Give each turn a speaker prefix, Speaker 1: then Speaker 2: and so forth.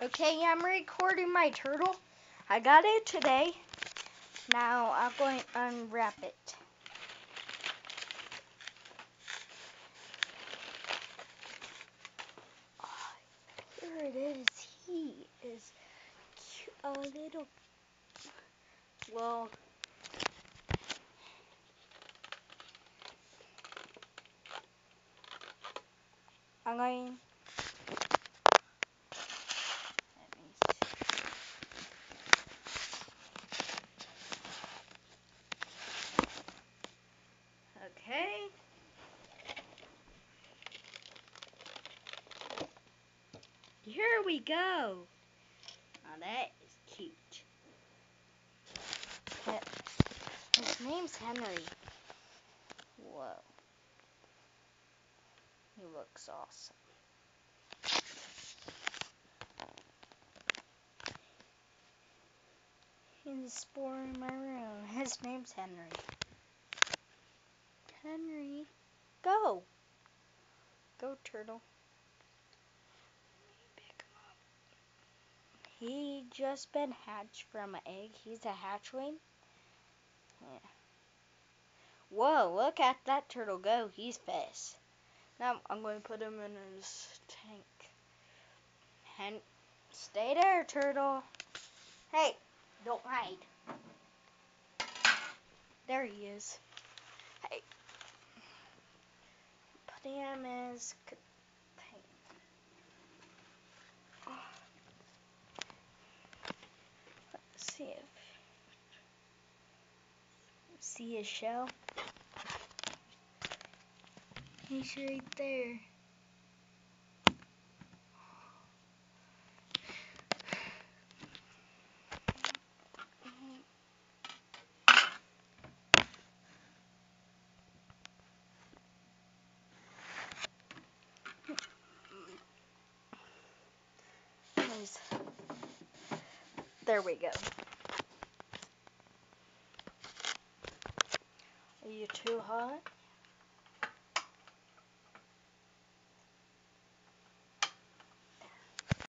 Speaker 1: Okay, I'm recording my turtle. I got it today. Now I'm going to unwrap it. Oh, here it is. He is cute, a little. Well, I'm going. Okay. Here we go. Now that is cute. His name's Henry. Whoa. He looks awesome. He's exploring my room. His name's Henry. Henry, go. Go, turtle. Pick him up. He just been hatched from an egg. He's a hatchling. Yeah. Whoa, look at that turtle go. He's fast. Now I'm going to put him in his tank. Stay there, turtle. Hey, don't hide. There he is. Hey. Put him in his tank. Let's see if... See his shell? He's right there. There we go. Are you too hot?